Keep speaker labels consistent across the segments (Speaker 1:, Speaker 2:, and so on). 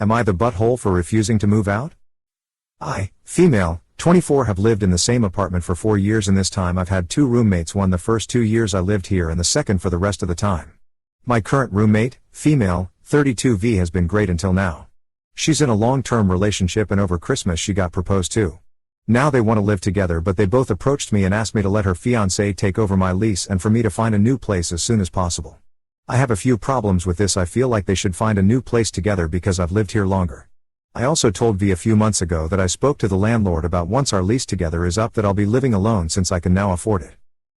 Speaker 1: Am I the butthole for refusing to move out? I, female, 24, have lived in the same apartment for 4 years. In this time I've had 2 roommates, one the first 2 years I lived here and the second for the rest of the time. My current roommate, female, 32V, has been great until now. She's in a long-term relationship and over Christmas she got proposed to. Now they want to live together, but they both approached me and asked me to let her fiancé take over my lease and for me to find a new place as soon as possible. I have a few problems with this. I feel like they should find a new place together because I've lived here longer. I also told V a few months ago that I spoke to the landlord about once our lease together is up that I'll be living alone since I can now afford it.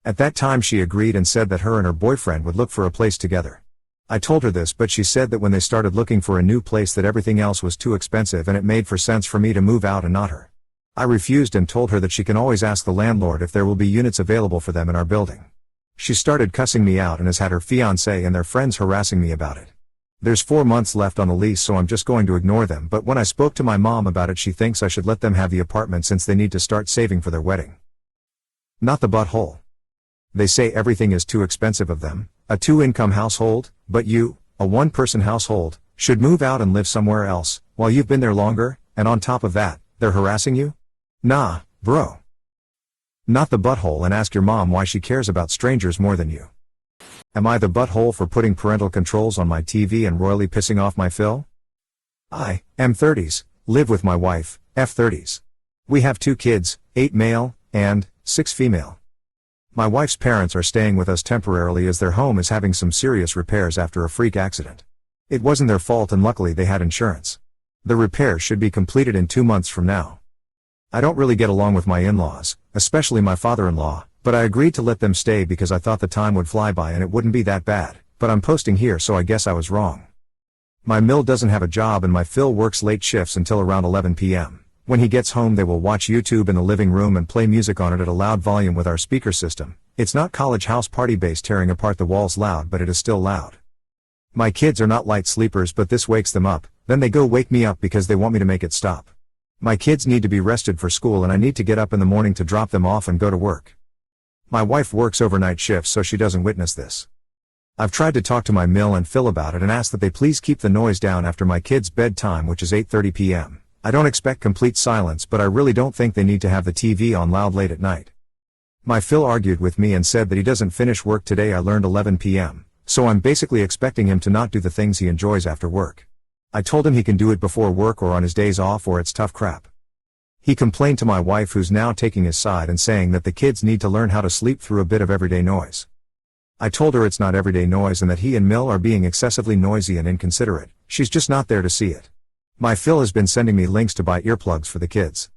Speaker 1: At that time she agreed and said that her and her boyfriend would look for a place together. I told her this, but she said that when they started looking for a new place that everything else was too expensive and it made for sense for me to move out and not her. I refused and told her that she can always ask the landlord if there will be units available for them in our building. She started cussing me out and has had her fiancé and their friends harassing me about it. There's 4 months left on the lease, so I'm just going to ignore them, but when I spoke to my mom about it she thinks I should let them have the apartment since they need to start saving for their wedding. Not the butthole. They say everything is too expensive of them, a 2-income household, but you, a 1-person household, should move out and live somewhere else, while you've been there longer, and on top of that, they're harassing you? Nah, bro. Not the butthole, and ask your mom why she cares about strangers more than you. Am I the butthole for putting parental controls on my TV and royally pissing off my Phil? I, M30s, live with my wife, F30s. We have 2 kids, 8 male, and 6 female. My wife's parents are staying with us temporarily as their home is having some serious repairs after a freak accident. It wasn't their fault and luckily they had insurance. The repairs should be completed in 2 months from now. I don't really get along with my in-laws, especially my father-in-law, but I agreed to let them stay because I thought the time would fly by and it wouldn't be that bad, but I'm posting here so I guess I was wrong. My Mill doesn't have a job and my Phil works late shifts until around 11 p.m. When he gets home they will watch YouTube in the living room and play music on it at a loud volume with our speaker system. It's not college house party bass tearing apart the walls loud, but it is still loud. My kids are not light sleepers, but this wakes them up, then they go wake me up because they want me to make it stop. My kids need to be rested for school and I need to get up in the morning to drop them off and go to work. My wife works overnight shifts so she doesn't witness this. I've tried to talk to my Mill and Phil about it and asked that they please keep the noise down after my kids' bedtime, which is 8:30 p.m. I don't expect complete silence, but I really don't think they need to have the TV on loud late at night. My Phil argued with me and said that he doesn't finish work today. I learned 11 p.m., so I'm basically expecting him to not do the things he enjoys after work. I told him he can do it before work or on his days off or it's tough crap. He complained to my wife, who's now taking his side and saying that the kids need to learn how to sleep through a bit of everyday noise. I told her it's not everyday noise and that he and Mill are being excessively noisy and inconsiderate. She's just not there to see it. My Phil has been sending me links to buy earplugs for the kids.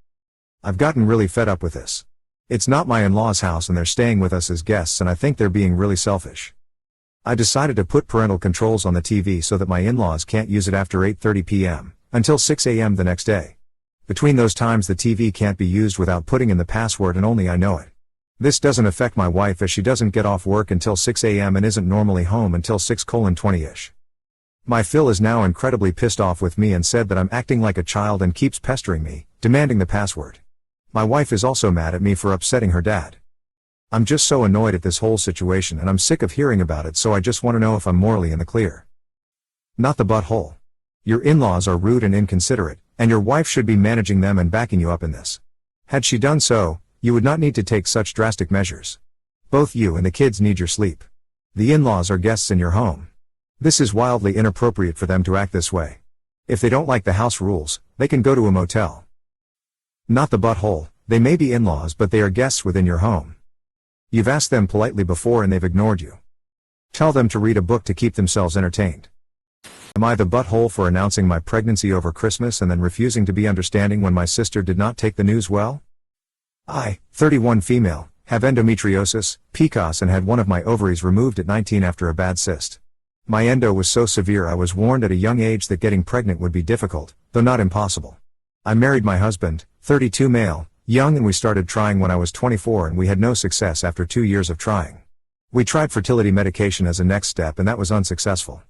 Speaker 1: I've gotten really fed up with this. It's not my in-laws' house and they're staying with us as guests and I think they're being really selfish. I decided to put parental controls on the TV so that my in-laws can't use it after 8:30 p.m. until 6 a.m. the next day. Between those times the TV can't be used without putting in the password and only I know it. This doesn't affect my wife as she doesn't get off work until 6 a.m. and isn't normally home until 6:20-ish. My Phil is now incredibly pissed off with me and said that I'm acting like a child and keeps pestering me, demanding the password. My wife is also mad at me for upsetting her dad. I'm just so annoyed at this whole situation and I'm sick of hearing about it, so I just want to know if I'm morally in the clear. Not the butthole. Your in-laws are rude and inconsiderate, and your wife should be managing them and backing you up in this. Had she done so, you would not need to take such drastic measures. Both you and the kids need your sleep. The in-laws are guests in your home. This is wildly inappropriate for them to act this way. If they don't like the house rules, they can go to a motel. Not the butthole. They may be in-laws but they are guests within your home. You've asked them politely before and they've ignored you. Tell them to read a book to keep themselves entertained. Am I the butthole for announcing my pregnancy over Christmas and then refusing to be understanding when my sister did not take the news well? I, 31 female, have endometriosis, PCOS, and had one of my ovaries removed at 19 after a bad cyst. My endo was so severe I was warned at a young age that getting pregnant would be difficult, though not impossible. I married my husband, 32 male, young, and we started trying when I was 24 and we had no success after 2 years of trying. We tried fertility medication as a next step and that was unsuccessful.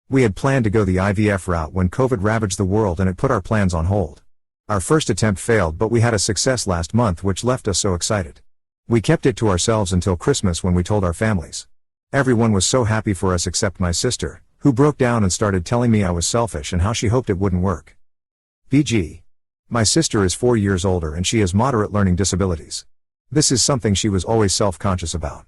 Speaker 1: We had planned to go the IVF route when COVID ravaged the world and it put our plans on hold. Our first attempt failed, but we had a success last month which left us so excited. We kept it to ourselves until Christmas when we told our families. Everyone was so happy for us except my sister, who broke down and started telling me I was selfish and how she hoped it wouldn't work. BG. My sister is 4 years older and she has moderate learning disabilities. This is something she was always self-conscious about.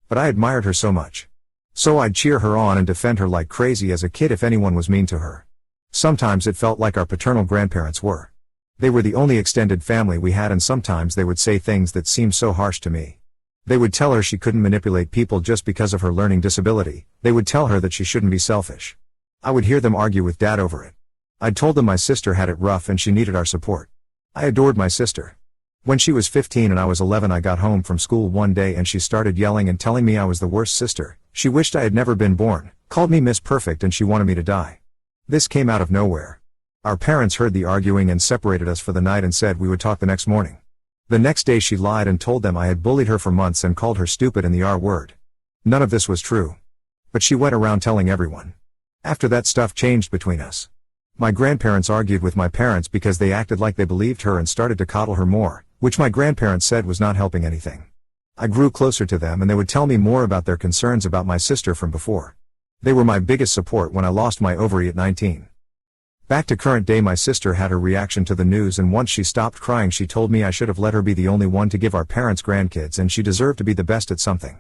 Speaker 1: But I admired her so much. So I'd cheer her on and defend her like crazy as a kid if anyone was mean to her. Sometimes it felt like our paternal grandparents were. They were the only extended family we had, and sometimes they would say things that seemed so harsh to me. They would tell her she couldn't manipulate people just because of her learning disability. They would tell her that she shouldn't be selfish. I would hear them argue with Dad over it. I'd told them my sister had it rough and she needed our support. I adored my sister. When she was 15 and I was 11, I got home from school one day and she started yelling and telling me I was the worst sister. She wished I had never been born, called me Miss Perfect, and she wanted me to die. This came out of nowhere. Our parents heard the arguing and separated us for the night and said we would talk the next morning. The next day she lied and told them I had bullied her for months and called her stupid and the R word. None of this was true. But she went around telling everyone. After that, stuff changed between us. My grandparents argued with my parents because they acted like they believed her and started to coddle her more, which my grandparents said was not helping anything. I grew closer to them and they would tell me more about their concerns about my sister from before. They were my biggest support when I lost my ovary at 19. Back to current day, my sister had her reaction to the news, and once she stopped crying she told me I should have let her be the only one to give our parents grandkids and she deserved to be the best at something.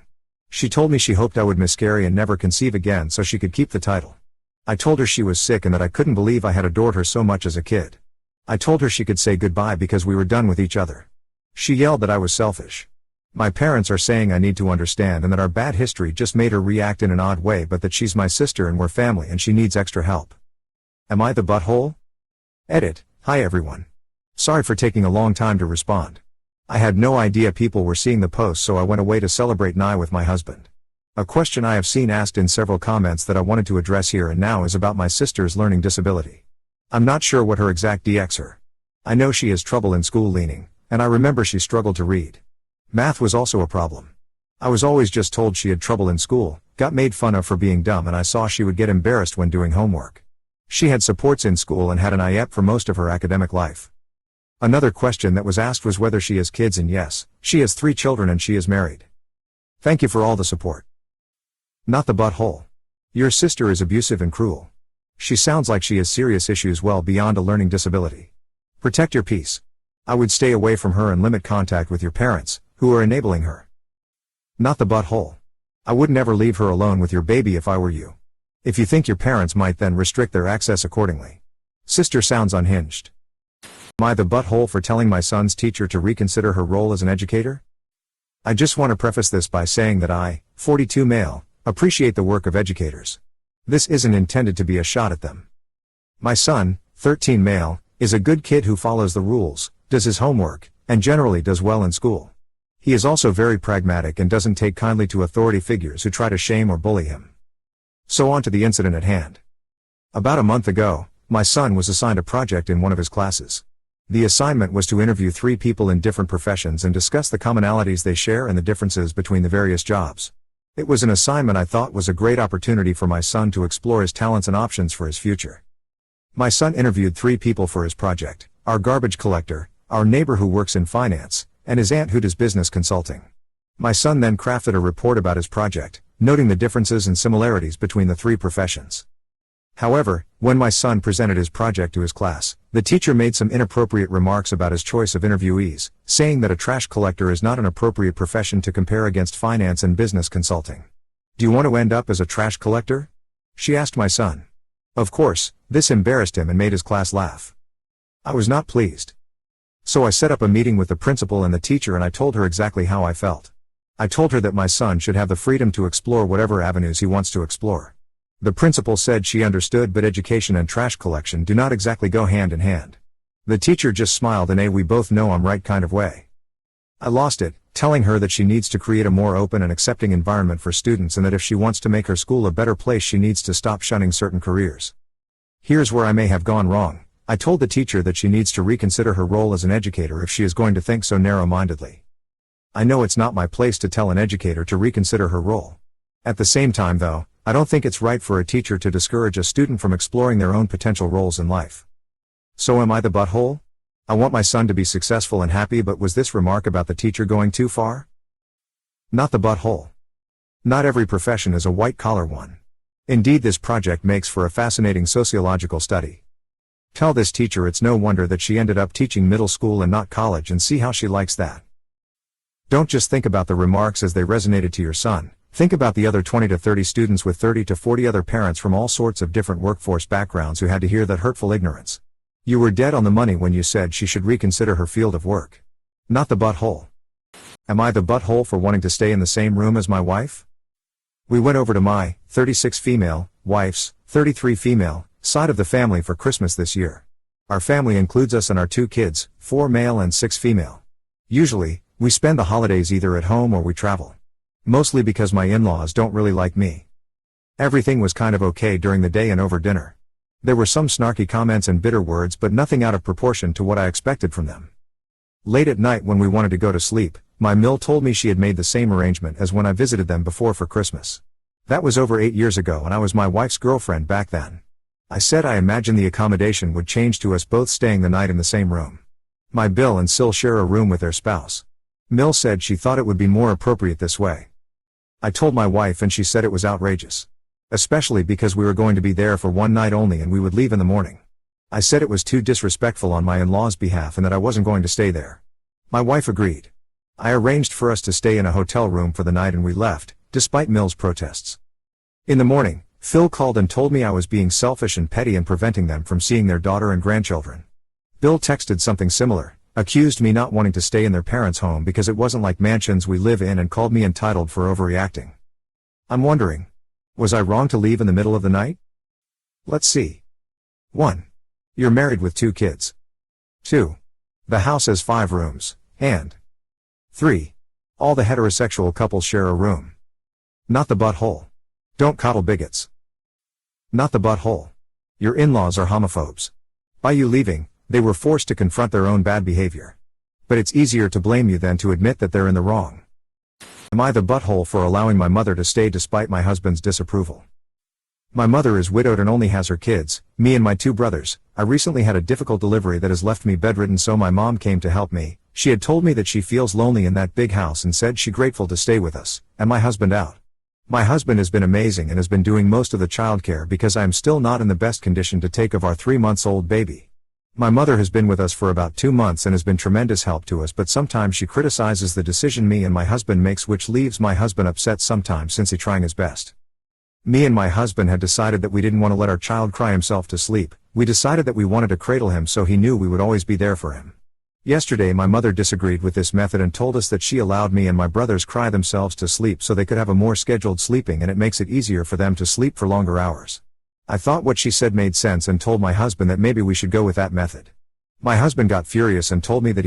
Speaker 1: She told me she hoped I would miscarry and never conceive again so she could keep the title. I told her she was sick and that I couldn't believe I had adored her so much as a kid. I told her she could say goodbye because we were done with each other. She yelled that I was selfish. My parents are saying I need to understand and that our bad history just made her react in an odd way, but that she's my sister and we're family and she needs extra help. Am I the butthole? Edit. Hi everyone. Sorry for taking a long time to respond. I had no idea people were seeing the post, so I went away to celebrate Nye with my husband. A question I have seen asked in several comments that I wanted to address here and now is about my sister's learning disability. I'm not sure what her exact DX are. I know she has trouble in school learning, and I remember she struggled to read. Math was also a problem. I was always just told she had trouble in school, got made fun of for being dumb, and I saw she would get embarrassed when doing homework. She had supports in school and had an AITA for most of her academic life. Another question that was asked was whether she has kids, and yes, she has 3 children and she is married. Thank you for all the support. Not the butthole. Your sister is abusive and cruel. She sounds like she has serious issues well beyond a learning disability. Protect your peace. I would stay away from her and limit contact with your parents, who are enabling her. Not the butthole. I would never leave her alone with your baby if I were you. If you think your parents might, then restrict their access accordingly. Sister sounds unhinged. Am I the butthole for telling my son's teacher to reconsider her role as an educator? I just want to preface this by saying that I, 42 male, appreciate the work of educators. This isn't intended to be a shot at them. My son, 13 male, is a good kid who follows the rules, does his homework, and generally does well in school. He is also very pragmatic and doesn't take kindly to authority figures who try to shame or bully him. So on to the incident at hand. About a month ago, my son was assigned a project in one of his classes. The assignment was to interview 3 people in different professions and discuss the commonalities they share and the differences between the various jobs. It was an assignment I thought was a great opportunity for my son to explore his talents and options for his future. My son interviewed 3 people for his project: our garbage collector, our neighbor who works in finance, and his aunt who does business consulting. My son then crafted a report about his project, noting the differences and similarities between the 3 professions. However, when my son presented his project to his class, the teacher made some inappropriate remarks about his choice of interviewees, saying that a trash collector is not an appropriate profession to compare against finance and business consulting. Do you want to end up as a trash collector? She asked my son. Of course, this embarrassed him and made his class laugh. I was not pleased. So I set up a meeting with the principal and the teacher and I told her exactly how I felt. I told her that my son should have the freedom to explore whatever avenues he wants to explore. The principal said she understood, but education and trash collection do not exactly go hand in hand. The teacher just smiled in a "we both know I'm right" kind of way. I lost it, telling her that she needs to create a more open and accepting environment for students and that if she wants to make her school a better place she needs to stop shunning certain careers. Here's where I may have gone wrong. I told the teacher that she needs to reconsider her role as an educator if she is going to think so narrow-mindedly. I know it's not my place to tell an educator to reconsider her role. At the same time though, I don't think it's right for a teacher to discourage a student from exploring their own potential roles in life. So am I the butthole? I want my son to be successful and happy, but was this remark about the teacher going too far? Not the butthole. Not every profession is a white-collar one. Indeed, this project makes for a fascinating sociological study. Tell this teacher it's no wonder that she ended up teaching middle school and not college, and see how she likes that. Don't just think about the remarks as they resonated to your son. Think about the other 20 to 30 students with 30 to 40 other parents from all sorts of different workforce backgrounds who had to hear that hurtful ignorance. You were dead on the money when you said she should reconsider her field of work. Not the butthole. Am I the butthole for wanting to stay in the same room as my wife? We went over to my 36 female wife's 33 female side of the family for Christmas this year. Our family includes us and our 2 kids, 4 male and 6 female. Usually, we spend the holidays either at home or we travel. Mostly because my in-laws don't really like me. Everything was kind of okay during the day and over dinner. There were some snarky comments and bitter words, but nothing out of proportion to what I expected from them. Late at night when we wanted to go to sleep, my mill told me she had made the same arrangement as when I visited them before for Christmas. That was over 8 years ago and I was my wife's girlfriend back then. I said I imagined the accommodation would change to us both staying the night in the same room. My Bill and Sil share a room with their spouse. Mill said she thought it would be more appropriate this way. I told my wife and she said it was outrageous. Especially because we were going to be there for one night only and we would leave in the morning. I said it was too disrespectful on my in-laws' behalf and that I wasn't going to stay there. My wife agreed. I arranged for us to stay in a hotel room for the night and we left, despite Mill's protests. In the morning, Phil called and told me I was being selfish and petty and preventing them from seeing their daughter and grandchildren. Bill texted something similar, accused me not wanting to stay in their parents' home because it wasn't like mansions we live in and called me entitled for overreacting. I'm wondering, was I wrong to leave in the middle of the night? Let's see. 1. You're married with 2 kids. 2. The house has 5 rooms, and 3. All the heterosexual couples share a room. Not the butthole. Don't coddle bigots. Not the butthole. Your in-laws are homophobes. By you leaving, they were forced to confront their own bad behavior. But it's easier to blame you than to admit that they're in the wrong. Am I the butthole for allowing my mother to stay despite my husband's disapproval? My mother is widowed and only has her kids, me and my 2 brothers. I recently had a difficult delivery that has left me bedridden, so my mom came to help me. She had told me that she feels lonely in that big house and said she's grateful to stay with us, and my husband out. My husband has been amazing and has been doing most of the childcare because I am still not in the best condition to take of our 3-month-old baby. My mother has been with us for about 2 months and has been tremendous help to us, but sometimes she criticizes the decision me and my husband makes, which leaves my husband upset sometimes since he's trying his best. Me and my husband had decided that we didn't want to let our child cry himself to sleep. We decided that we wanted to cradle him so he knew we would always be there for him. Yesterday my mother disagreed with this method and told us that she allowed me and my brothers cry themselves to sleep so they could have a more scheduled sleeping and it makes it easier for them to sleep for longer hours. I thought what she said made sense and told my husband that maybe we should go with that method. My husband got furious and told me that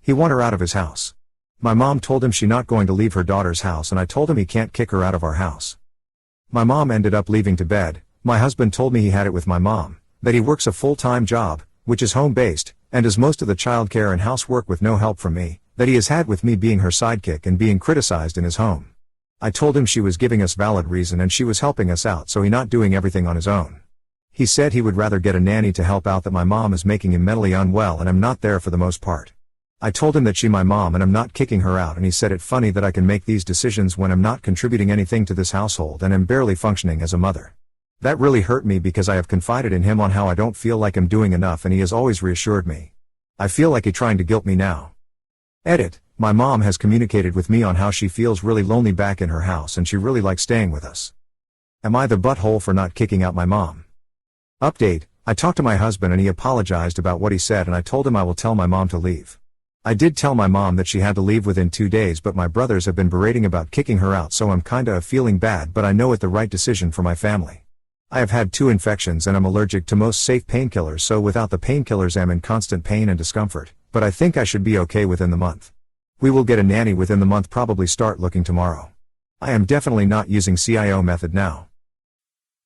Speaker 1: he want her out of his house. My mom told him she not going to leave her daughter's house and I told him he can't kick her out of our house. My mom ended up leaving to bed. My husband told me he had it with my mom, that he works a full-time job, which is home-based, and does most of the childcare and housework with no help from me, that he has had with me being her sidekick and being criticized in his home. I told him she was giving us valid reason and she was helping us out, so he not doing everything on his own. He said he would rather get a nanny to help out, that my mom is making him mentally unwell and I'm not there for the most part. I told him that she my mom and I'm not kicking her out, and he said it funny that I can make these decisions when I'm not contributing anything to this household and am barely functioning as a mother. That really hurt me because I have confided in him on how I don't feel like I'm doing enough and he has always reassured me. I feel like he's trying to guilt me now. Edit. My mom has communicated with me on how she feels really lonely back in her house and she really likes staying with us. Am I the butthole for not kicking out my mom? Update. I talked to my husband and he apologized about what he said and I told him I will tell my mom to leave. I did tell my mom that she had to leave within 2 days, but my brothers have been berating about kicking her out, so I'm kinda feeling bad, but I know it's the right decision for my family. I have had 2 infections and I'm allergic to most safe painkillers, so without the painkillers I'm in constant pain and discomfort, but I think I should be okay within the month. We will get a nanny within the month, probably start looking tomorrow. I am definitely not using CIO method now.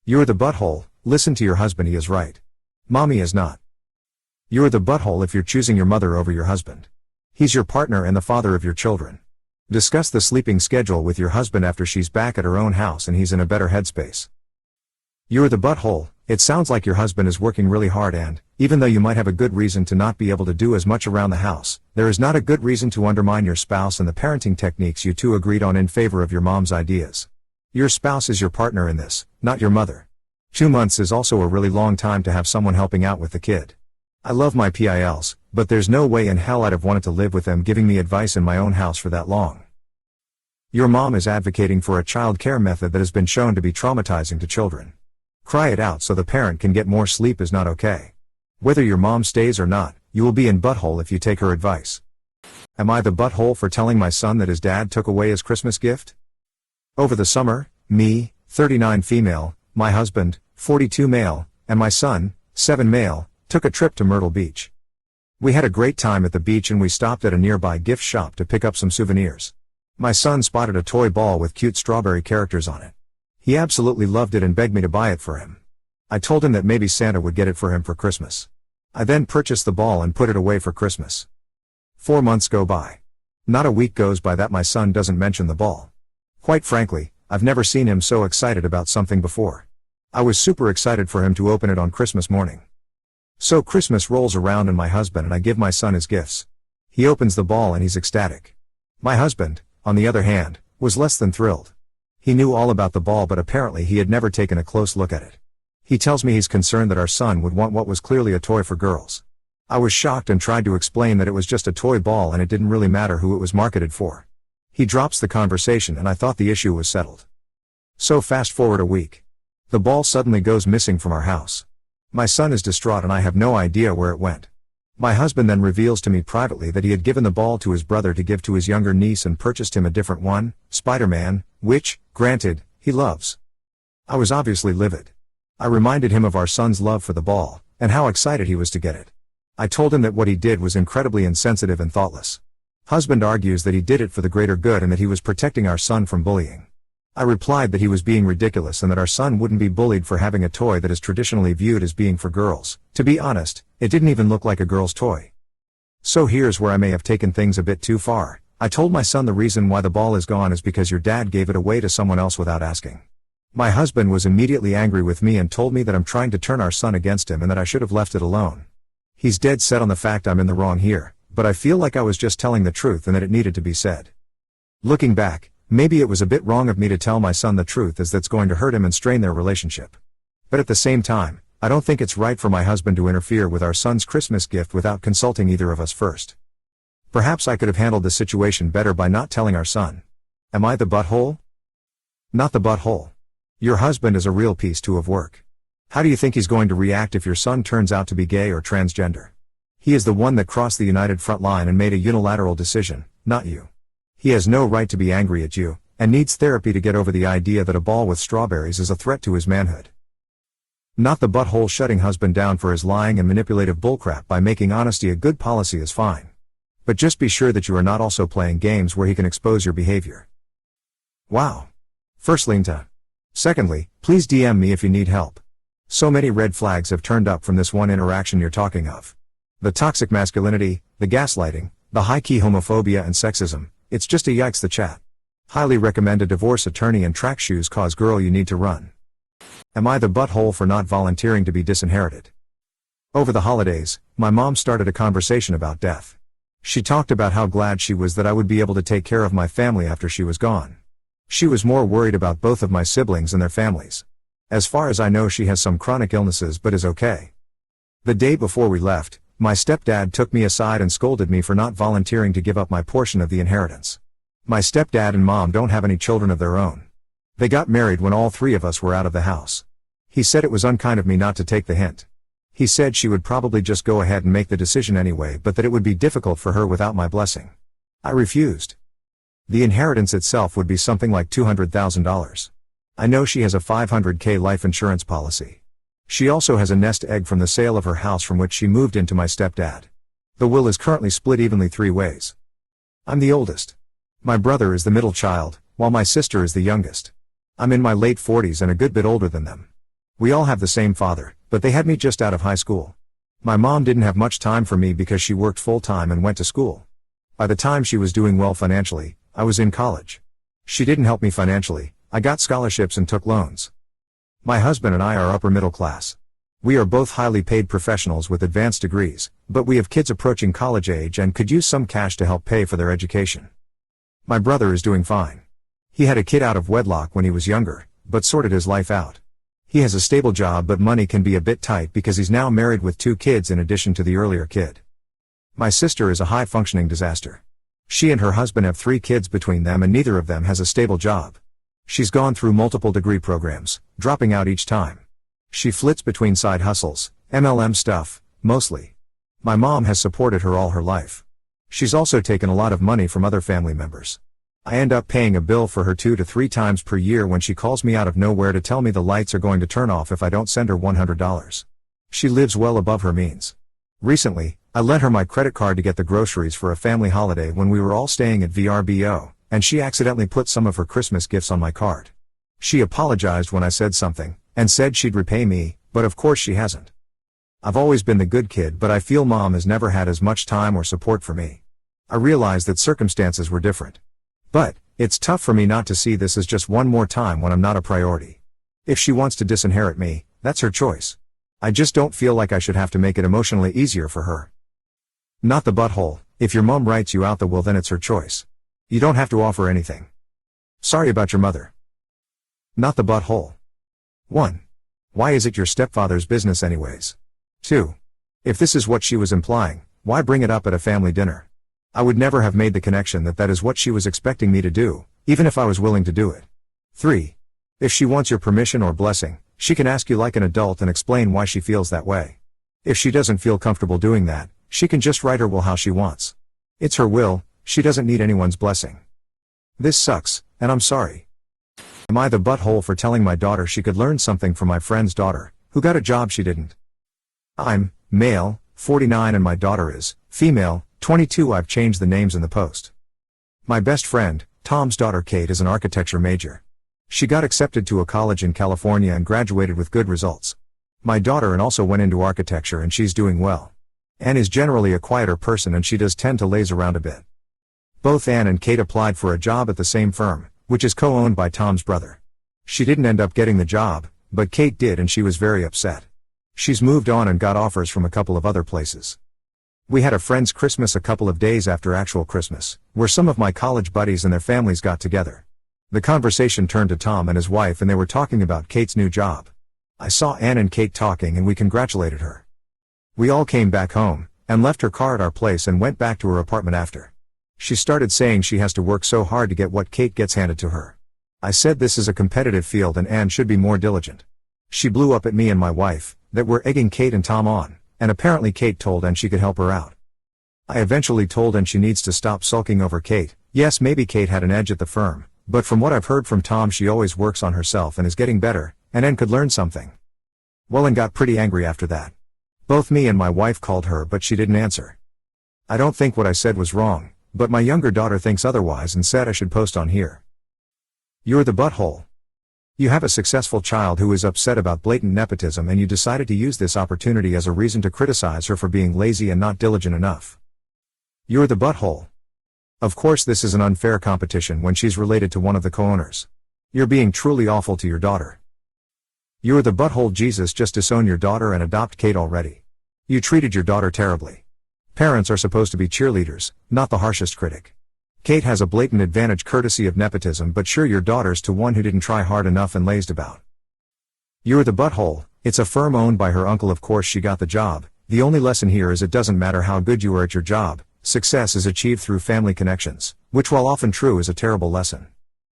Speaker 1: You're the butthole. Listen to your husband, he is right. Mommy is not. You're the butthole if you're choosing your mother over your husband. He's your partner and the father of your children. Discuss the sleeping schedule with your husband after she's back at her own house and he's in a better headspace. You're the butthole. It sounds like your husband is working really hard and, even though you might have a good reason to not be able to do as much around the house, there is not a good reason to undermine your spouse and the parenting techniques you two agreed on in favor of your mom's ideas. Your spouse is your partner in this, not your mother. 2 months is also a really long time to have someone helping out with the kid. I love my PILs, but there's no way in hell I'd have wanted to live with them giving me advice in my own house for that long. Your mom is advocating for a child care method that has been shown to be traumatizing to children. Cry it out so the parent can get more sleep is not okay. Whether your mom stays or not, you will be in butthole if you take her advice. Am I the butthole for telling my son that his dad took away his Christmas gift? Over the summer, me, 39 female, my husband, 42 male, and my son, 7 male, took a trip to Myrtle Beach. We had a great time at the beach and we stopped at a nearby gift shop to pick up some souvenirs. My son spotted a toy ball with cute strawberry characters on it. He absolutely loved it and begged me to buy it for him. I told him that maybe Santa would get it for him for Christmas. I then purchased the ball and put it away for Christmas. 4 months go by. Not a week goes by that my son doesn't mention the ball. Quite frankly, I've never seen him so excited about something before. I was super excited for him to open it on Christmas morning. So Christmas rolls around and my husband and I give my son his gifts. He opens the ball and he's ecstatic. My husband, on the other hand, was less than thrilled. He knew all about the ball but apparently he had never taken a close look at it. He tells me he's concerned that our son would want what was clearly a toy for girls. I was shocked and tried to explain that it was just a toy ball and it didn't really matter who it was marketed for. He drops the conversation and I thought the issue was settled. So fast forward a week. The ball suddenly goes missing from our house. My son is distraught and I have no idea where it went. My husband then reveals to me privately that he had given the ball to his brother to give to his younger niece and purchased him a different one, Spider-Man, which, granted, he loves. I was obviously livid. I reminded him of our son's love for the ball, and how excited he was to get it. I told him that what he did was incredibly insensitive and thoughtless. Husband argues that he did it for the greater good and that he was protecting our son from bullying. I replied that he was being ridiculous and that our son wouldn't be bullied for having a toy that is traditionally viewed as being for girls. To be honest, it didn't even look like a girl's toy. So here's where I may have taken things a bit too far. I told my son the reason why the ball is gone is because your dad gave it away to someone else without asking. My husband was immediately angry with me and told me that I'm trying to turn our son against him and that I should have left it alone. He's dead set on the fact I'm in the wrong here, but I feel like I was just telling the truth and that it needed to be said. Looking back, maybe it was a bit wrong of me to tell my son the truth as that's going to hurt him and strain their relationship. But at the same time, I don't think it's right for my husband to interfere with our son's Christmas gift without consulting either of us first. Perhaps I could have handled the situation better by not telling our son. Am I the butthole? Not the butthole. Your husband is a real piece of work. How do you think he's going to react if your son turns out to be gay or transgender? He is the one that crossed the united front line and made a unilateral decision, not you. He has no right to be angry at you, and needs therapy to get over the idea that a ball with strawberries is a threat to his manhood. Not the butthole. Shutting husband down for his lying and manipulative bullcrap by making honesty a good policy is fine. But just be sure that you are not also playing games where he can expose your behavior. Wow. Firstly, AITA. Secondly, please DM me if you need help. So many red flags have turned up from this one interaction you're talking of. The toxic masculinity, the gaslighting, the high-key homophobia and sexism. It's just a yikes the chat. Highly recommend a divorce attorney and track shoes cause girl you need to run. Am I the butthole for not volunteering to be disinherited? Over the holidays, my mom started a conversation about death. She talked about how glad she was that I would be able to take care of my family after she was gone. She was more worried about both of my siblings and their families. As far as I know, she has some chronic illnesses but is okay. The day before we left, my stepdad took me aside and scolded me for not volunteering to give up my portion of the inheritance. My stepdad and mom don't have any children of their own. They got married when all 3 of us were out of the house. He said it was unkind of me not to take the hint. He said she would probably just go ahead and make the decision anyway, but that it would be difficult for her without my blessing. I refused. The inheritance itself would be something like $200,000. I know she has a $500K life insurance policy. She also has a nest egg from the sale of her house from which she moved into my stepdad. The will is currently split evenly 3 ways. I'm the oldest. My brother is the middle child, while my sister is the youngest. I'm in my late 40s and a good bit older than them. We all have the same father, but they had me just out of high school. My mom didn't have much time for me because she worked full-time and went to school. By the time she was doing well financially, I was in college. She didn't help me financially. I got scholarships and took loans. My husband and I are upper middle class. We are both highly paid professionals with advanced degrees, but we have kids approaching college age and could use some cash to help pay for their education. My brother is doing fine. He had a kid out of wedlock when he was younger, but sorted his life out. He has a stable job, but money can be a bit tight because he's now married with 2 kids in addition to the earlier kid. My sister is a high-functioning disaster. She and her husband have 3 kids between them and neither of them has a stable job. She's gone through multiple degree programs, dropping out each time. She flits between side hustles, MLM stuff, mostly. My mom has supported her all her life. She's also taken a lot of money from other family members. I end up paying a bill for her 2 to 3 times per year when she calls me out of nowhere to tell me the lights are going to turn off if I don't send her $100. She lives well above her means. Recently, I lent her my credit card to get the groceries for a family holiday when we were all staying at VRBO, and she accidentally put some of her Christmas gifts on my card. She apologized when I said something, and said she'd repay me, but of course she hasn't. I've always been the good kid, but I feel mom has never had as much time or support for me. I realize that circumstances were different. But, it's tough for me not to see this as just one more time when I'm not a priority. If she wants to disinherit me, that's her choice. I just don't feel like I should have to make it emotionally easier for her. Not the butthole. If your mom writes you out the will, then it's her choice. You don't have to offer anything. Sorry about your mother. Not the butthole. 1. Why is it your stepfather's business anyways? 2. If this is what she was implying, why bring it up at a family dinner? I would never have made the connection that that is what she was expecting me to do, even if I was willing to do it. 3. If she wants your permission or blessing, she can ask you like an adult and explain why she feels that way. If she doesn't feel comfortable doing that, she can just write her will how she wants. It's her will, she doesn't need anyone's blessing. This sucks, and I'm sorry. Am I the butthole for telling my daughter she could learn something from my friend's daughter, who got a job she didn't? I'm male, 49, and my daughter is female, 22. I've changed the names in the post. My best friend, Tom's daughter Kate, is an architecture major. She got accepted to a college in California and graduated with good results. My daughter Ann also went into architecture and she's doing well. Ann is generally a quieter person and she does tend to laze around a bit. Both Ann and Kate applied for a job at the same firm, which is co-owned by Tom's brother. She didn't end up getting the job, but Kate did and she was very upset. She's moved on and got offers from a couple of other places. We had a friend's Christmas a couple of days after actual Christmas, where some of my college buddies and their families got together. The conversation turned to Tom and his wife and they were talking about Kate's new job. I saw Ann and Kate talking and we congratulated her. We all came back home, and left her car at our place and went back to her apartment after. She started saying she has to work so hard to get what Kate gets handed to her. I said this is a competitive field and Ann should be more diligent. She blew up at me and my wife, that we're egging Kate and Tom on. And apparently Kate told Ann she could help her out. I eventually told Ann she needs to stop sulking over Kate. Yes, maybe Kate had an edge at the firm, but from what I've heard from Tom she always works on herself and is getting better, and Ann could learn something. Well, Ann got pretty angry after that. Both me and my wife called her but she didn't answer. I don't think what I said was wrong, but my younger daughter thinks otherwise and said I should post on here. You're the butthole. You have a successful child who is upset about blatant nepotism and you decided to use this opportunity as a reason to criticize her for being lazy and not diligent enough. You're the butthole. Of course this is an unfair competition when she's related to one of the co-owners. You're being truly awful to your daughter. You're the butthole. Jesus, just disown your daughter and adopt Kate already. You treated your daughter terribly. Parents are supposed to be cheerleaders, not the harshest critic. Kate has a blatant advantage courtesy of nepotism, but sure, your daughter's to one who didn't try hard enough and lazed about. You're the butthole. It's a firm owned by her uncle, of course she got the job. The only lesson here is it doesn't matter how good you are at your job, success is achieved through family connections, which while often true is a terrible lesson.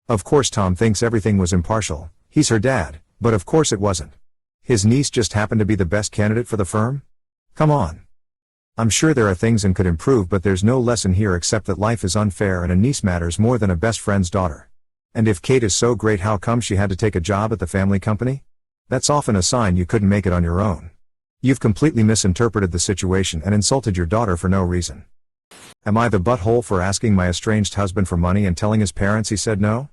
Speaker 1: Of course Tom thinks everything was impartial, he's her dad, but of course it wasn't. His niece just happened to be the best candidate for the firm? Come on. I'm sure there are things and could improve, but there's no lesson here except that life is unfair and a niece matters more than a best friend's daughter. And if Kate is so great, how come she had to take a job at the family company? That's often a sign you couldn't make it on your own. You've completely misinterpreted the situation and insulted your daughter for no reason. Am I the butthole for asking my estranged husband for money and telling his parents he said no?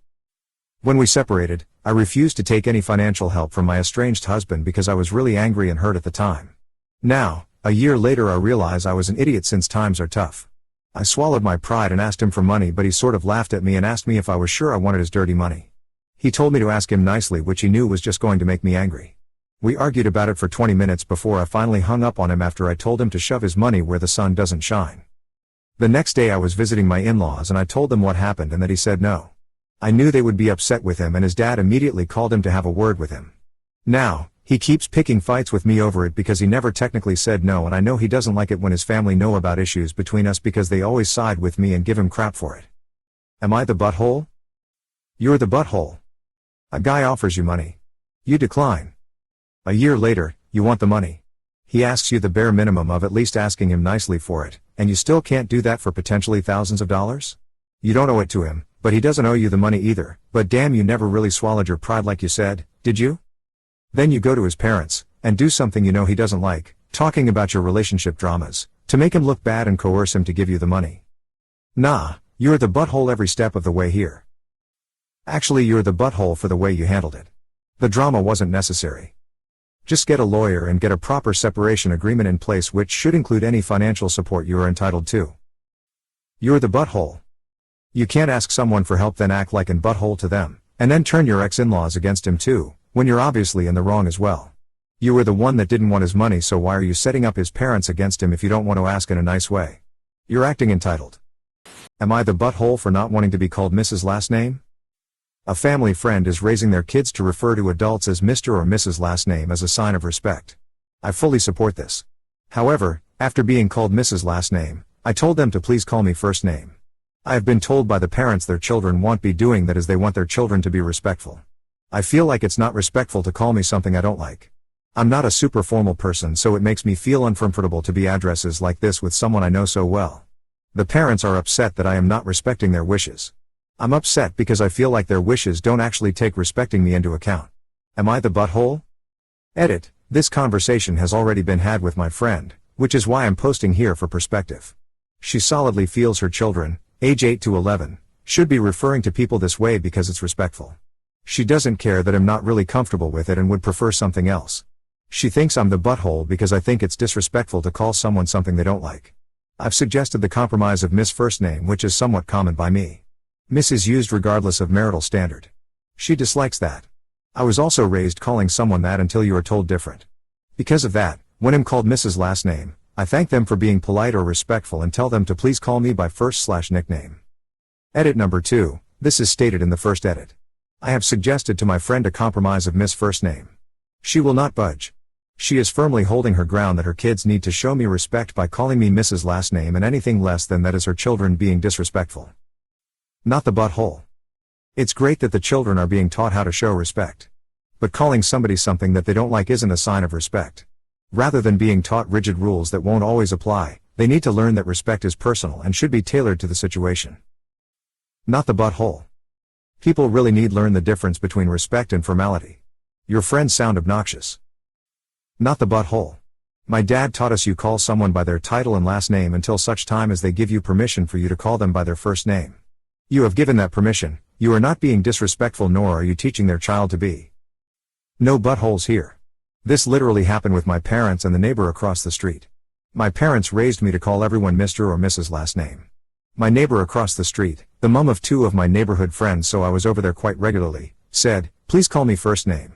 Speaker 1: When we separated, I refused to take any financial help from my estranged husband because I was really angry and hurt at the time. Now, a year later, I realize I was an idiot since times are tough. I swallowed my pride and asked him for money, but he sort of laughed at me and asked me if I was sure I wanted his dirty money. He told me to ask him nicely, which he knew was just going to make me angry. We argued about it for 20 minutes before I finally hung up on him after I told him to shove his money where the sun doesn't shine. The next day I was visiting my in-laws and I told them what happened and that he said no. I knew they would be upset with him and his dad immediately called him to have a word with him. Now, he keeps picking fights with me over it because he never technically said no, and I know he doesn't like it when his family know about issues between us because they always side with me and give him crap for it. Am I the butthole? You're the butthole. A guy offers you money. You decline. A year later, you want the money. He asks you the bare minimum of at least asking him nicely for it, and you still can't do that for potentially thousands of dollars? You don't owe it to him, but he doesn't owe you the money either, but damn, you never really swallowed your pride like you said, did you? Then you go to his parents, and do something you know he doesn't like, talking about your relationship dramas, to make him look bad and coerce him to give you the money. Nah, you're the butthole every step of the way here. Actually, you're the butthole for the way you handled it. The drama wasn't necessary. Just get a lawyer and get a proper separation agreement in place, which should include any financial support you are entitled to. You're the butthole. You can't ask someone for help then act like an butthole to them, and then turn your ex-in-laws against him too, when you're obviously in the wrong as well. You were the one that didn't want his money, so why are you setting up his parents against him if you don't want to ask in a nice way? You're acting entitled. Am I the butthole for not wanting to be called Mrs. Lastname? A family friend is raising their kids to refer to adults as Mr. or Mrs. Lastname as a sign of respect. I fully support this. However, after being called Mrs. Lastname, I told them to please call me first name. I have been told by the parents their children won't be doing that as they want their children to be respectful. I feel like it's not respectful to call me something I don't like. I'm not a super formal person, so it makes me feel uncomfortable to be addresses like this with someone I know so well. The parents are upset that I am not respecting their wishes. I'm upset because I feel like their wishes don't actually take respecting me into account. Am I the butthole? Edit. This conversation has already been had with my friend, which is why I'm posting here for perspective. She solidly feels her children, age 8 to 11, should be referring to people this way because it's respectful. She doesn't care that I'm not really comfortable with it and would prefer something else. She thinks I'm the butthole because I think it's disrespectful to call someone something they don't like. I've suggested the compromise of Miss First Name, which is somewhat common by me. Miss is used regardless of marital standard. She dislikes that. I was also raised calling someone that until you are told different. Because of that, when I'm called Mrs. Lastname, I thank them for being polite or respectful and tell them to please call me by first/nickname. Edit number 2, this is stated in the first edit. I have suggested to my friend a compromise of Miss First Name. She will not budge. She is firmly holding her ground that her kids need to show me respect by calling me Mrs. Lastname, and anything less than that is her children being disrespectful. Not the butthole. It's great that the children are being taught how to show respect. But calling somebody something that they don't like isn't a sign of respect. Rather than being taught rigid rules that won't always apply, they need to learn that respect is personal and should be tailored to the situation. Not the butthole. People really need to learn the difference between respect and formality. Your friends sound obnoxious. Not the butthole. My dad taught us you call someone by their title and last name until such time as they give you permission for you to call them by their first name. You have given that permission, you are not being disrespectful, nor are you teaching their child to be. No buttholes here. This literally happened with my parents and the neighbor across the street. My parents raised me to call everyone Mr. or Mrs. Lastname. My neighbor across the street, the mom of 2 of my neighborhood friends, so I was over there quite regularly, said, please call me first name.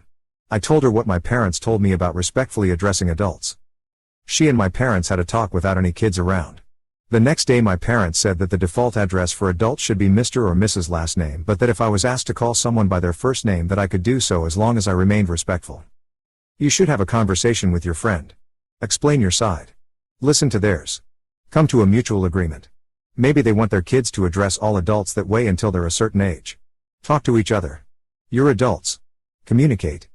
Speaker 1: I told her what my parents told me about respectfully addressing adults. She and my parents had a talk without any kids around. The next day my parents said that the default address for adults should be Mr. or Mrs. Lastname, but that if I was asked to call someone by their first name that I could do so as long as I remained respectful. You should have a conversation with your friend. Explain your side. Listen to theirs. Come to a mutual agreement. Maybe they want their kids to address all adults that way until they're a certain age. Talk to each other. You're adults. Communicate.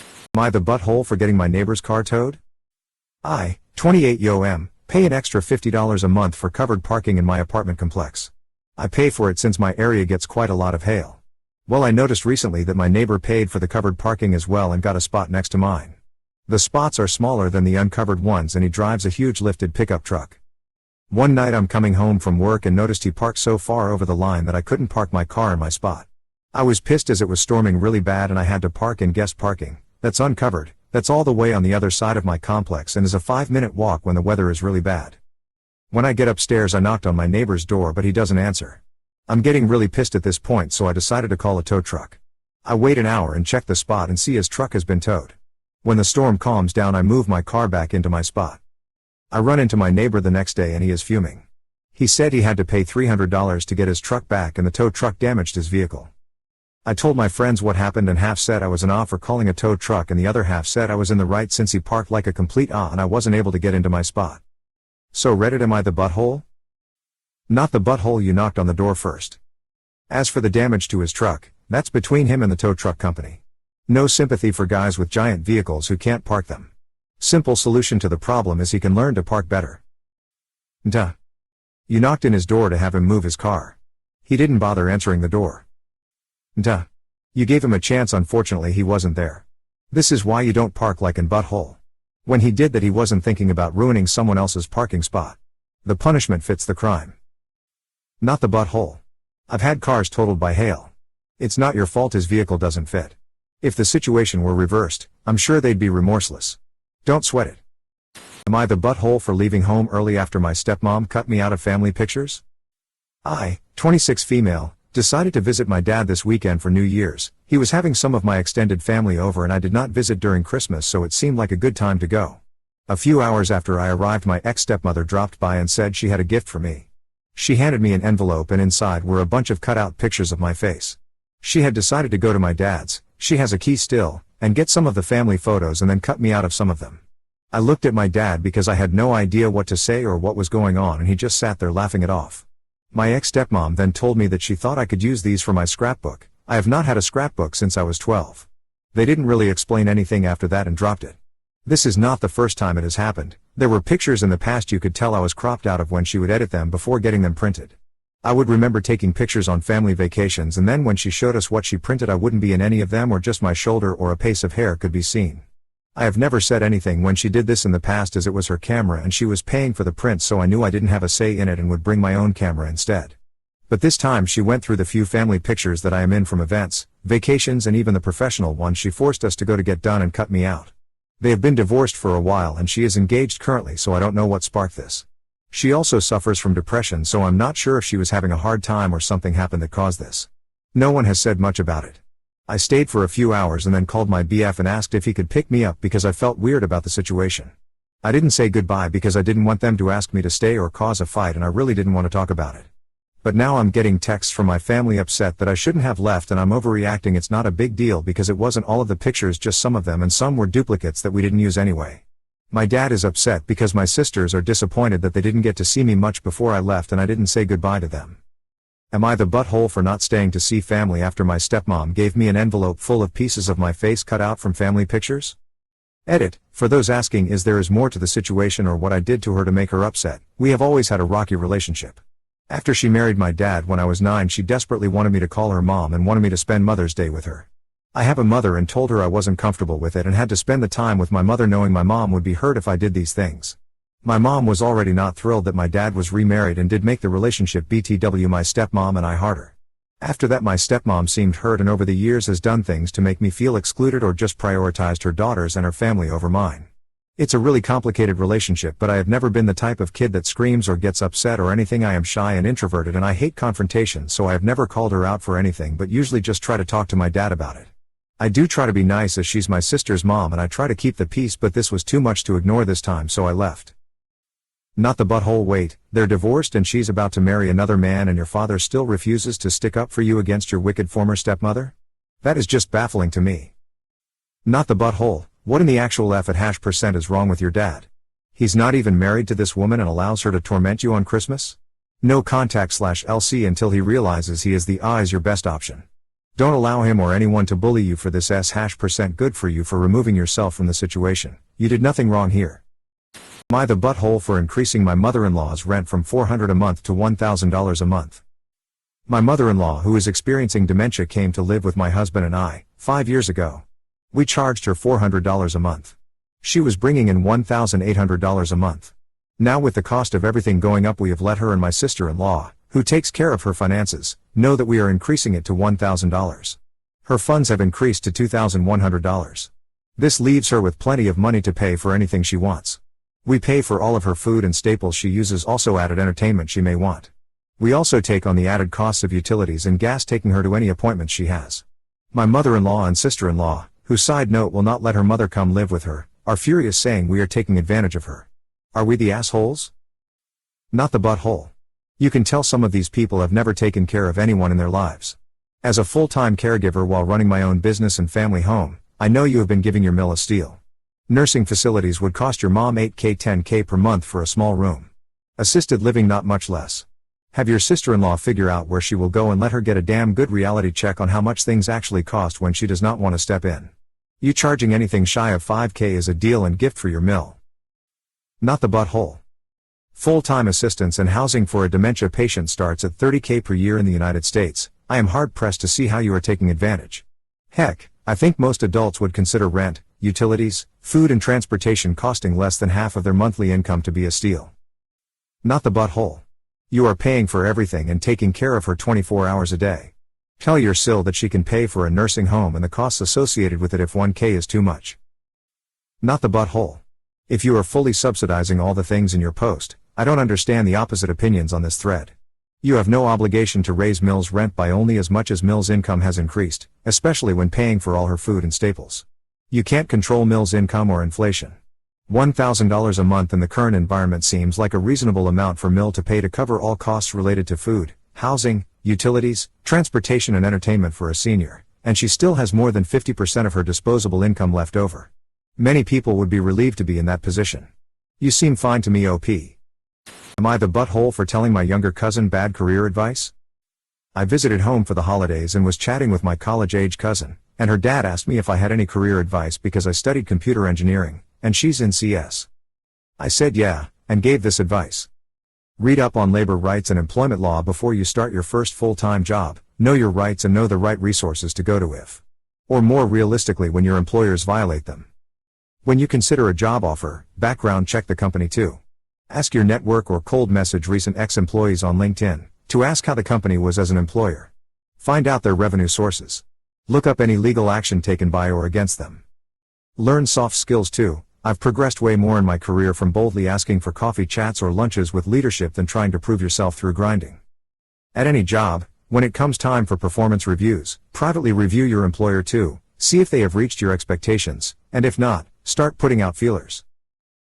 Speaker 1: Am I the butthole for getting my neighbor's car towed? I, 28 YoM, pay an extra $50 a month for covered parking in my apartment complex. I pay for it since my area gets quite a lot of hail. Well, I noticed recently that my neighbor paid for the covered parking as well and got a spot next to mine. The spots are smaller than the uncovered ones and he drives a huge lifted pickup truck. One night I'm coming home from work and noticed he parked so far over the line that I couldn't park my car in my spot. I was pissed as it was storming really bad and I had to park in guest parking. That's uncovered, that's all the way on the other side of my complex and is a 5-minute walk when the weather is really bad. When I get upstairs I knocked on my neighbor's door but he doesn't answer. I'm getting really pissed at this point, so I decided to call a tow truck. I wait an hour and check the spot and see his truck has been towed. When the storm calms down I move my car back into my spot. I run into my neighbor the next day and he is fuming. He said he had to pay $300 to get his truck back and the tow truck damaged his vehicle. I told my friends what happened and half said I was an ah for calling a tow truck and the other half said I was in the right since he parked like a complete ah and I wasn't able to get into my spot. So Reddit, am I the butthole? Not the butthole, you knocked on the door first. As for the damage to his truck, that's between him and the tow truck company. No sympathy for guys with giant vehicles who can't park them. Simple solution to the problem is he can learn to park better. Duh. You knocked in his door to have him move his car. He didn't bother answering the door. Duh. You gave him a chance, unfortunately he wasn't there. This is why you don't park like in butthole. When he did that he wasn't thinking about ruining someone else's parking spot. The punishment fits the crime. Not the butthole. I've had cars totaled by hail. It's not your fault his vehicle doesn't fit. If the situation were reversed, I'm sure they'd be remorseless. Don't sweat it. Am I the butthole for leaving home early after my stepmom cut me out of family pictures? I, 26 female, decided to visit my dad this weekend for New Year's. He was having some of my extended family over and I did not visit during Christmas, so it seemed like a good time to go. A few hours after I arrived, my ex-stepmother dropped by and said she had a gift for me. She handed me an envelope and inside were a bunch of cut-out pictures of my face. She had decided to go to my dad's, she has a key still, and get some of the family photos and then cut me out of some of them. I looked at my dad because I had no idea what to say or what was going on and he just sat there laughing it off. My ex-stepmom then told me that she thought I could use these for my scrapbook. I have not had a scrapbook since I was 12. They didn't really explain anything after that and dropped it. This is not the first time it has happened. There were pictures in the past you could tell I was cropped out of when she would edit them before getting them printed. I would remember taking pictures on family vacations and then when she showed us what she printed I wouldn't be in any of them or just my shoulder or a pace of hair could be seen. I have never said anything when she did this in the past as it was her camera and she was paying for the print, so I knew I didn't have a say in it and would bring my own camera instead. But this time she went through the few family pictures that I am in from events, vacations and even the professional ones she forced us to go to get done and cut me out. They have been divorced for a while and she is engaged currently, so I don't know what sparked this. She also suffers from depression, so I'm not sure if she was having a hard time or something happened that caused this. No one has said much about it. I stayed for a few hours and then called my BF and asked if he could pick me up because I felt weird about the situation. I didn't say goodbye because I didn't want them to ask me to stay or cause a fight and I really didn't want to talk about it. But now I'm getting texts from my family upset that I shouldn't have left and I'm overreacting. It's not a big deal because it wasn't all of the pictures, just some of them, and some were duplicates that we didn't use anyway. My dad is upset because my sisters are disappointed that they didn't get to see me much before I left and I didn't say goodbye to them. Am I the butthole for not staying to see family after my stepmom gave me an envelope full of pieces of my face cut out from family pictures? Edit, for those asking is there is more to the situation or what I did to her to make her upset. We have always had a rocky relationship. After she married my dad when I was 9, she desperately wanted me to call her mom and wanted me to spend Mother's Day with her. I have a mother and told her I wasn't comfortable with it and had to spend the time with my mother knowing my mom would be hurt if I did these things. My mom was already not thrilled that my dad was remarried and did make the relationship BTW my stepmom and I harder. After that my stepmom seemed hurt and over the years has done things to make me feel excluded or just prioritized her daughters and her family over mine. It's a really complicated relationship, but I have never been the type of kid that screams or gets upset or anything. I am shy and introverted and I hate confrontation, so I have never called her out for anything but usually just try to talk to my dad about it. I do try to be nice as she's my sister's mom and I try to keep the peace, but this was too much to ignore this time, so I left. Not the butthole. Wait, they're divorced and she's about to marry another man and your father still refuses to stick up for you against your wicked former stepmother? That is just baffling to me. Not the butthole. What in the actual F% is wrong with your dad? He's not even married to this woman and allows her to torment you on Christmas? No contact/LC until he realizes he is the is your best option. Don't allow him or anyone to bully you for this %. Good for you for removing yourself from the situation. You did nothing wrong here. Am I the butthole for increasing my mother-in-law's rent from $400 a month to $1,000 a month? My mother-in-law, who is experiencing dementia, came to live with my husband and I 5 years ago. We charged her $400 a month. She was bringing in $1,800 a month. Now with the cost of everything going up, we have let her and my sister-in-law, who takes care of her finances, know that we are increasing it to $1,000. Her funds have increased to $2,100. This leaves her with plenty of money to pay for anything she wants. We pay for all of her food and staples she uses, also added entertainment she may want. We also take on the added costs of utilities and gas, taking her to any appointments she has. My mother-in-law and sister-in-law, who side note will not let her mother come live with her, are furious, saying we are taking advantage of her. Are we the assholes? Not the butthole. You can tell some of these people have never taken care of anyone in their lives. As a full-time caregiver while running my own business and family home, I know you have been giving your mill a steal. Nursing facilities would cost your mom $8K 10K per month for a small room. Assisted living not much less. Have your sister-in-law figure out where she will go and let her get a damn good reality check on how much things actually cost when she does not want to step in. You charging anything shy of 5K is a deal and gift for your mill. Not the butthole. Full-time assistance and housing for a dementia patient starts at $30K per year in the United States. I am hard-pressed to see how you are taking advantage. Heck, I think most adults would consider rent, utilities, food and transportation costing less than half of their monthly income to be a steal. Not the butthole. You are paying for everything and taking care of her 24 hours a day. Tell your SIL that she can pay for a nursing home and the costs associated with it if 1K is too much. Not the butthole. If you are fully subsidizing all the things in your post, I don't understand the opposite opinions on this thread. You have no obligation to raise Mill's rent by only as much as Mill's income has increased, especially when paying for all her food and staples. You can't control Mill's income or inflation. $1,000 a month in the current environment seems like a reasonable amount for Mill to pay to cover all costs related to food, housing, utilities, transportation and entertainment for a senior, and she still has more than 50% of her disposable income left over. Many people would be relieved to be in that position. You seem fine to me, OP. Am I the butthole for telling my younger cousin bad career advice? I visited home for the holidays and was chatting with my college-age cousin, and her dad asked me if I had any career advice because I studied computer engineering, and she's in CS. I said yeah, and gave this advice. Read up on labor rights and employment law before you start your first full-time job, know your rights and know the right resources to go to if. Or more realistically when your employers violate them. When you consider a job offer, background check the company too. Ask your network or cold message recent ex-employees on LinkedIn, to ask how the company was as an employer. Find out their revenue sources. Look up any legal action taken by or against them. Learn soft skills too. I've progressed way more in my career from boldly asking for coffee chats or lunches with leadership than trying to prove yourself through grinding. At any job, when it comes time for performance reviews, privately review your employer too, see if they have reached your expectations, and if not, start putting out feelers.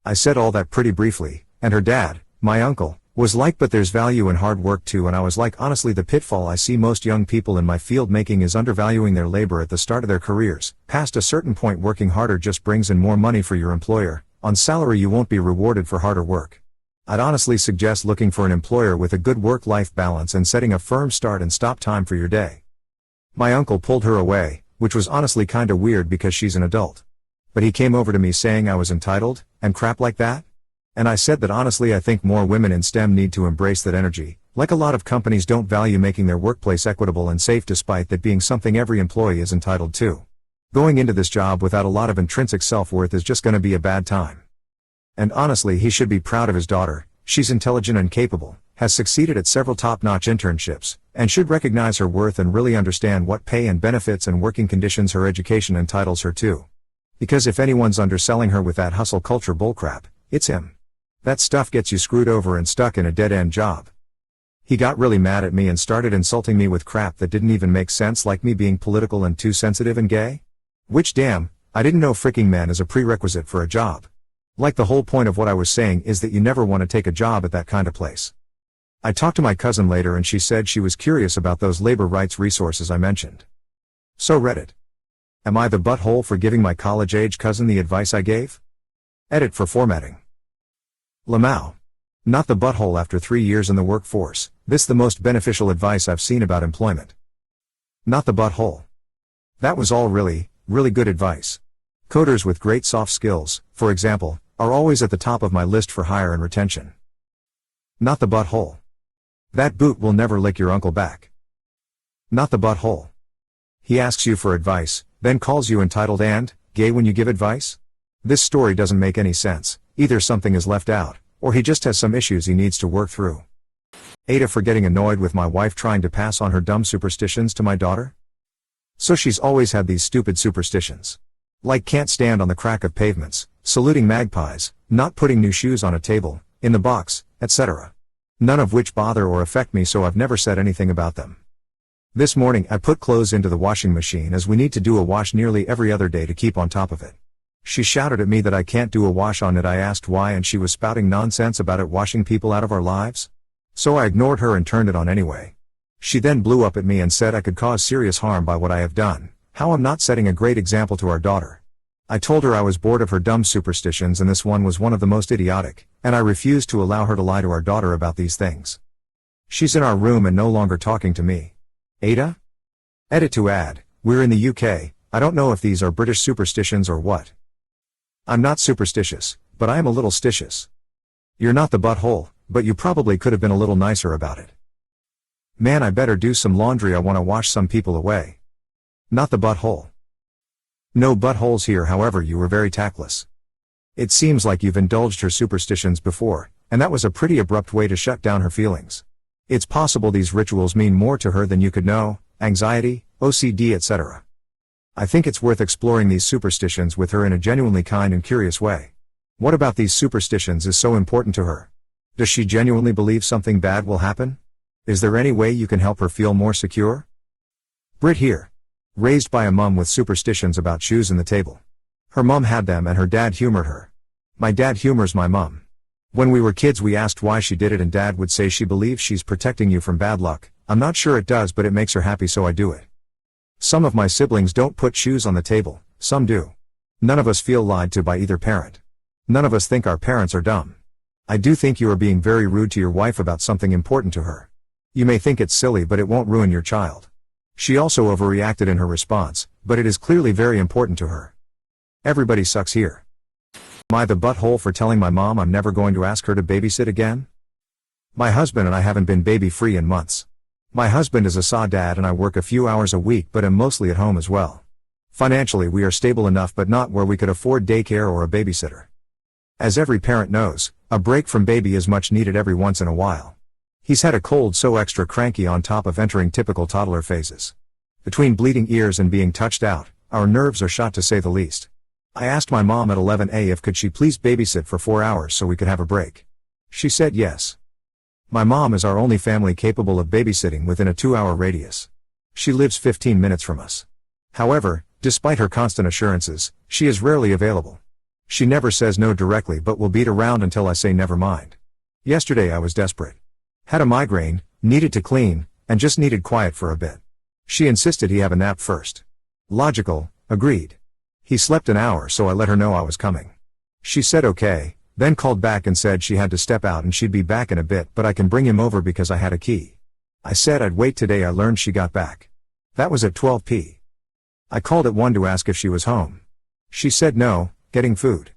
Speaker 1: I said all that pretty briefly, and her dad, my uncle, was like, but there's value in hard work too, and I was like, honestly the pitfall I see most young people in my field making is undervaluing their labor at the start of their careers. Past a certain point working harder just brings in more money for your employer. On salary you won't be rewarded for harder work. I'd honestly suggest looking for an employer with a good work-life balance and setting a firm start and stop time for your day. My uncle pulled her away, which was honestly kinda weird because she's an adult. But he came over to me saying I was entitled, and crap like that. And I said that honestly I think more women in STEM need to embrace that energy, like a lot of companies don't value making their workplace equitable and safe despite that being something every employee is entitled to. Going into this job without a lot of intrinsic self-worth is just gonna be a bad time. And honestly he should be proud of his daughter, she's intelligent and capable, has succeeded at several top-notch internships, and should recognize her worth and really understand what pay and benefits and working conditions her education entitles her to. Because if anyone's underselling her with that hustle culture bullcrap, it's him. That stuff gets you screwed over and stuck in a dead-end job. He got really mad at me and started insulting me with crap that didn't even make sense, like me being political and too sensitive and gay. Which damn, I didn't know freaking men is a prerequisite for a job. Like the whole point of what I was saying is that you never want to take a job at that kind of place. I talked to my cousin later and she said she was curious about those labor rights resources I mentioned. So read it. Am I the butthole for giving my college-age cousin the advice I gave? Edit for formatting. Lamau. Not the butthole after 3 years in the workforce, this the most beneficial advice I've seen about employment. Not the butthole. That was all really good advice. Coders with great soft skills, for example, are always at the top of my list for hire and retention. Not the butthole. That boot will never lick your uncle back. Not the butthole. He asks you for advice, then calls you entitled and gay when you give advice? This story doesn't make any sense. Either something is left out, or he just has some issues he needs to work through. AITA for getting annoyed with my wife trying to pass on her dumb superstitions to my daughter? So she's always had these stupid superstitions. Like can't stand on the crack of pavements, saluting magpies, not putting new shoes on a table, in the box, etc. None of which bother or affect me, so I've never said anything about them. This morning I put clothes into the washing machine as we need to do a wash nearly every other day to keep on top of it. She shouted at me that I can't do a wash on it. I asked why and she was spouting nonsense about it washing people out of our lives. So I ignored her and turned it on anyway. She then blew up at me and said I could cause serious harm by what I have done, how I'm not setting a great example to our daughter. I told her I was bored of her dumb superstitions and this one was one of the most idiotic, and I refused to allow her to lie to our daughter about these things. She's in our room and no longer talking to me. AITA? Edit to add, we're in the UK, I don't know if these are British superstitions or what. I'm not superstitious, but I am a little stitious. You're not the butthole, but you probably could have been a little nicer about it. Man, I better do some laundry, I want to wash some people away. Not the butthole. No buttholes here, however you were very tactless. It seems like you've indulged her superstitions before, and that was a pretty abrupt way to shut down her feelings. It's possible these rituals mean more to her than you could know, anxiety, OCD, etc. I think it's worth exploring these superstitions with her in a genuinely kind and curious way. What about these superstitions is so important to her? Does she genuinely believe something bad will happen? Is there any way you can help her feel more secure? Brit here. Raised by a mum with superstitions about shoes in the table. Her mum had them and her dad humored her. My dad humors my mum. When we were kids we asked why she did it and dad would say she believes she's protecting you from bad luck. I'm not sure it does, but it makes her happy, so I do it. Some of my siblings don't put shoes on the table, some do. None of us feel lied to by either parent. None of us think our parents are dumb. I do think you are being very rude to your wife about something important to her. You may think it's silly, but it won't ruin your child. She also overreacted in her response, but it is clearly very important to her. Everybody sucks here. Am I the butthole for telling my mom I'm never going to ask her to babysit again? My husband and I haven't been baby-free in months. My husband is a SA dad and I work a few hours a week but am mostly at home as well. Financially we are stable enough but not where we could afford daycare or a babysitter. As every parent knows, a break from baby is much needed every once in a while. He's had a cold, so extra cranky on top of entering typical toddler phases. Between bleeding ears and being touched out, our nerves are shot to say the least. I asked my mom at 11 if could she please babysit for 4 hours so we could have a break. She said yes. My mom is our only family capable of babysitting within a 2-hour radius. She lives 15 minutes from us. However, despite her constant assurances, she is rarely available. She never says no directly but will beat around until I say never mind. Yesterday I was desperate. Had a migraine, needed to clean, and just needed quiet for a bit. She insisted he have a nap first. Logical, agreed. He slept an hour, so I let her know I was coming. She said okay, then called back and said she had to step out and she'd be back in a bit but I can bring him over because I had a key. I said I'd wait. Today I learned she got back. That was at 12 p. I called at 1 to ask if she was home. She said no, getting food.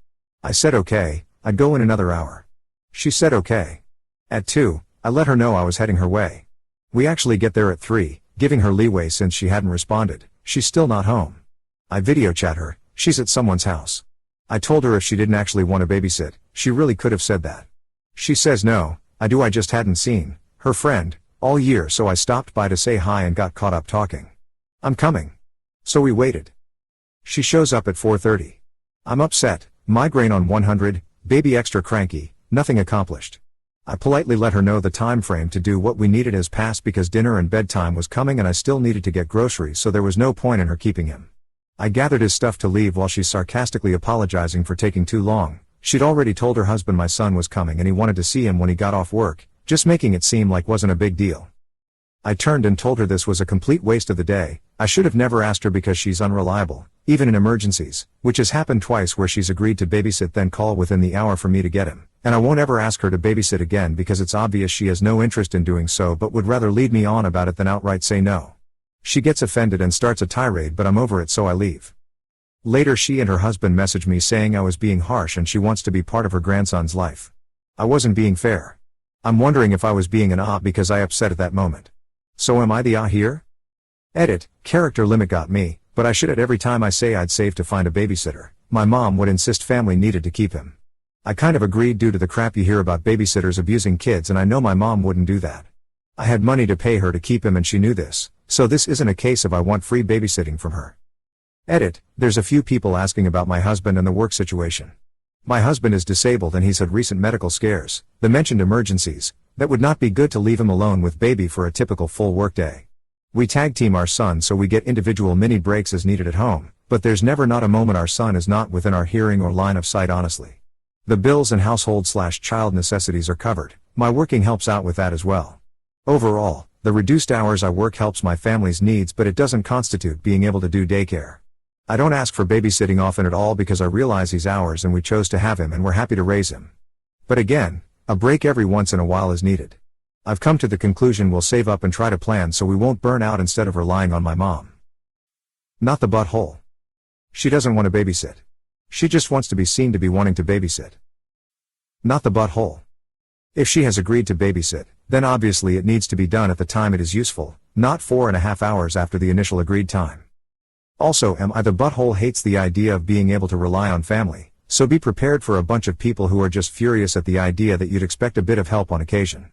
Speaker 1: I said okay, I'd go in another hour. She said okay. At 2, I let her know I was heading her way. We actually get there at 3, giving her leeway since she hadn't responded. She's still not home. I video chat her, she's at someone's house. I told her if she didn't actually want to babysit, she really could have said that. She says no, I just hadn't seen her friend all year, so I stopped by to say hi and got caught up talking. I'm coming. So we waited. She shows up at 4:30. I'm upset, migraine on 100, baby extra cranky, nothing accomplished. I politely let her know the time frame to do what we needed has passed because dinner and bedtime was coming and I still needed to get groceries, so there was no point in her keeping him. I gathered his stuff to leave while she's sarcastically apologizing for taking too long. She'd already told her husband my son was coming and he wanted to see him when he got off work, just making it seem like wasn't a big deal. I turned and told her this was a complete waste of the day. I should have never asked her because she's unreliable, even in emergencies, which has happened twice where she's agreed to babysit then call within the hour for me to get him. And I won't ever ask her to babysit again because it's obvious she has no interest in doing so but would rather lead me on about it than outright say no. She gets offended and starts a tirade but I'm over it, so I leave. Later she and her husband message me saying I was being harsh and she wants to be part of her grandson's life. I wasn't being fair. I'm wondering if I was being an because I upset at that moment. So am I the here? Edit, character limit got me, but I should at every time I say I'd save to find a babysitter. My mom would insist family needed to keep him. I kind of agreed due to the crap you hear about babysitters abusing kids and I know my mom wouldn't do that. I had money to pay her to keep him and she knew this, so this isn't a case of I want free babysitting from her. Edit, there's a few people asking about my husband and the work situation. My husband is disabled and he's had recent medical scares, the mentioned emergencies, that would not be good to leave him alone with baby for a typical full workday. We tag team our son so we get individual mini breaks as needed at home, but there's never not a moment our son is not within our hearing or line of sight honestly. The bills and household/child necessities are covered, my working helps out with that as well. Overall, The reduced hours I work helps my family's needs, but it doesn't constitute being able to do daycare. I don't ask for babysitting often at all because I realize he's ours and we chose to have him and we're happy to raise him. But again, a break every once in a while is needed. I've come to the conclusion we'll save up and try to plan so we won't burn out instead of relying on my mom. Not the butthole. She doesn't want to babysit. She just wants to be seen to be wanting to babysit. Not the butthole. If she has agreed to babysit, then obviously it needs to be done at the time it is useful, not 4.5 hours after the initial agreed time. Also, am I the butthole hates the idea of being able to rely on family, so be prepared for a bunch of people who are just furious at the idea that you'd expect a bit of help on occasion.